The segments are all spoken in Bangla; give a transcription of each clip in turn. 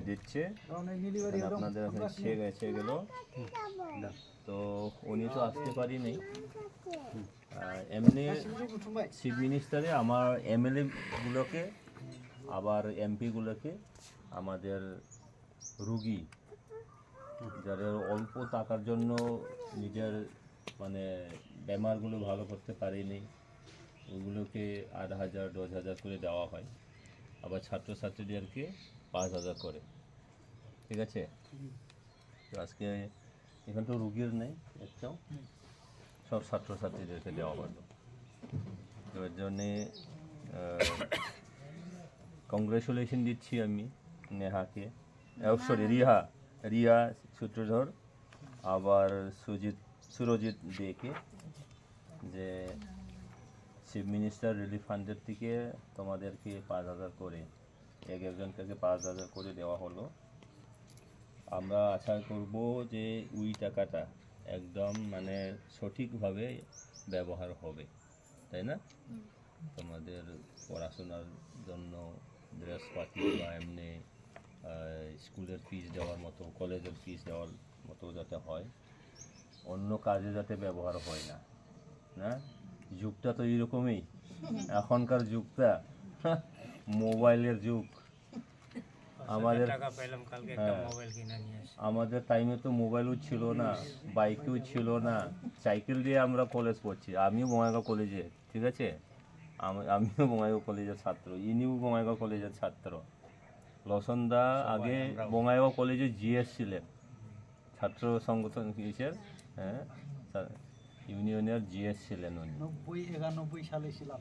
দিচ্ছে, আপনাদের এসে গেল। তো উনি তো আসতে পারিনি। এমনি চিফ মিনিস্টারে আমার এমএলএ গুলোকে আবার এমপি গুলোকে আমাদের রুগী যাদের অল্প টাকার জন্য নিজের মানে বেমারগুলো ভালো করতে পারেনি ওগুলোকে 8,000 10,000 করে দেওয়া হয়। আবার ছাত্রছাত্রীদেরকে 5,000 করে। ঠিক আছে? তো আজকে এখানে তো রুগীর নেই একটাও, সব ছাত্রছাত্রীদেরকে দেওয়া হলো। তো এর জন্যে কংগ্রেচুলেশন দিচ্ছি আমি নেহাকে, সরি রিয়া সূত্রধর, আবার সুরজিৎ দেকে, যে চিফ মিনিস্টার রিলিফ ফান্ডের থেকে তোমাদেরকে 5,000 করে একজনকে 5,000 করে দেওয়া হলো। আমরা আশা করব যে ওই টাকাটা একদম মানে সঠিকভাবে ব্যবহার হবে, তাই না? তোমাদের পড়াশোনার জন্য ড্রেসপাতি বা এমনি স্কুলের ফিস দেওয়ার মতো, কলেজের ফিস দেওয়ার মতো যাতে হয়, অন্য কাজে যাতে ব্যবহার হয় না। না, যুগটা তো এইরকমই, এখনকার যুগটা মোবাইলের যুগ। আমাদের টাইমে তো মোবাইলও ছিল না, বাইকও ছিল না, সাইকেল দিয়ে আমরা কলেজ পড়ছি। আমিও বঙ্গাইগাঁও কলেজে, ঠিক আছে, আমিও বঙ্গাইগাঁও কলেজের ছাত্র, ইনিও বঙ্গাইগাঁও কলেজের ছাত্র। লসনদা আগে বঙ্গাইগাঁও কলেজে জিএস ছিলেন, ছাত্র সংগঠন কিসের, হ্যাঁ, ইউনিয়নের জিএস ছিলেন উনি। 91 সালে ছিলাম।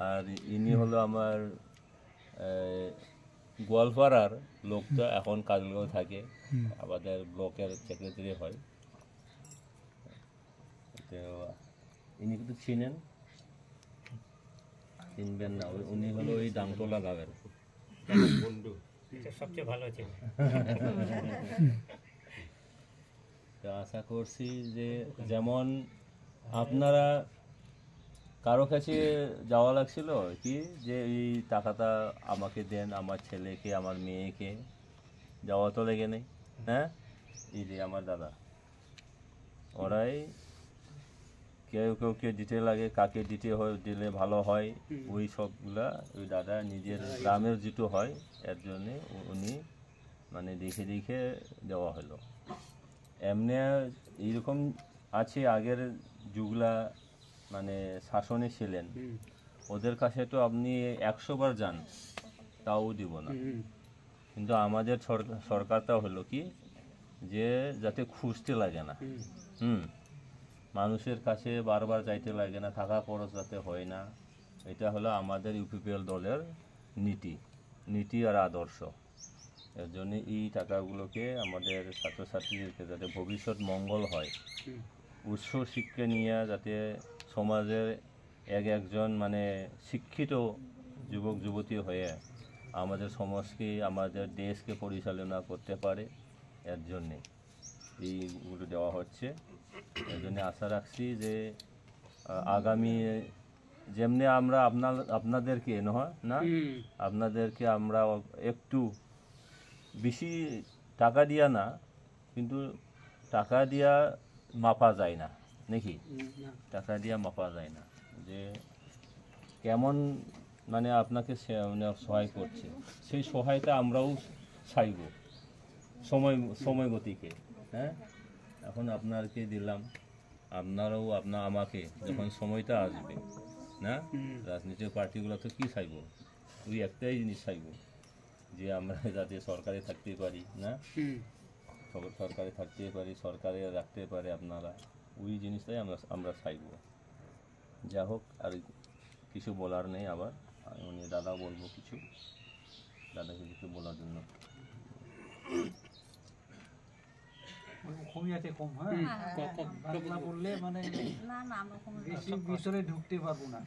আর ইনি হলো আমার গোয়ালপাড়ার লোকটা, এখন কাজলগাঁও থাকে, আমাদের ব্লকের সেক্রেটারি হয়। তো ইনি কিন্তু চিনবেন না, উনি হলো ওই ডাংটোলা গাঁয়ের বন্ধু, সবচেয়ে ভালো ছিল। তো আশা করছি যে যেমন আপনারা কারো কাছে যাওয়া লাগছিল কি যে এই টাকাটা আমাকে দেন, আমার ছেলেকে আমার মেয়েকে, যাওয়া তো লেগে নেই। হ্যাঁ, এই যে আমার দাদা, ওরাই কেউ দিতে লাগে, কাকে দিলে ভালো হয়, ওই সবগুলা ওই দাদা নিজের গ্রামের যেটু হয় এর জন্যে উনি মানে দেখে দেওয়া হলো। এমনি এইরকম আছে, আগের যুগলা মানে শাসনে ছিলেন, ওদের কাছে তো আপনি 100 বার যান তাও দিব না। কিন্তু আমাদের সরকারটা হলো কি যে যাতে খুঁজতে লাগে না, মানুষের কাছে বারবার যাইতে লাগে না, টাকা খরচ যাতে হয় না, এটা হলো আমাদের ইউপিপিএল দলের নীতি আর আদর্শ। এর জন্য এই টাকাগুলোকে আমাদের ছাত্রছাত্রীদেরকে যাতে ভবিষ্যৎ মঙ্গল হয়, উচ্চ শিক্ষা নিয়ে যাতে সমাজের একজন মানে শিক্ষিত যুবক যুবতী হয়ে আমাদের সমাজকে, আমাদের দেশকে পরিচালনা করতে পারে, এর জন্যে এইগুলো দেওয়া হচ্ছে। এর জন্য আশা রাখছি যে আগামী যেমনি আমরা আপনাদেরকে আপনাদেরকে আমরা একটু বেশি টাকা দিয়া না, কিন্তু টাকা দিয়া মাপা যায় না নাকি, টাকা দিয়া মাপা যায় না যে কেমন মানে আপনাকে সহায় করছে, সেই সহায়তা আমরাও চাইব সময় গতিকে। হ্যাঁ, এখন আপনাকে দিলাম, আপনারাও আমাকে যখন সময়টা আসবে না, রাজনীতিক পার্টিগুলো তো কি চাইব, ওই একটাই জিনিস চাইব যে আমরা যাতে সরকারে থাকতে পারি, না সরকারে থাকতে পারি, সরকারে রাখতে পারে আপনারা, ওই জিনিসটাই আমরা চাইব। যা হোক, আর কিছু বলার নেই। আবার উনি দাদা বলবো দাদাকে কিছু বলার জন্য। কম, হ্যাঁ, বাংলা বললে মানে বেশি ভিতরে ঢুকতে পারবো না।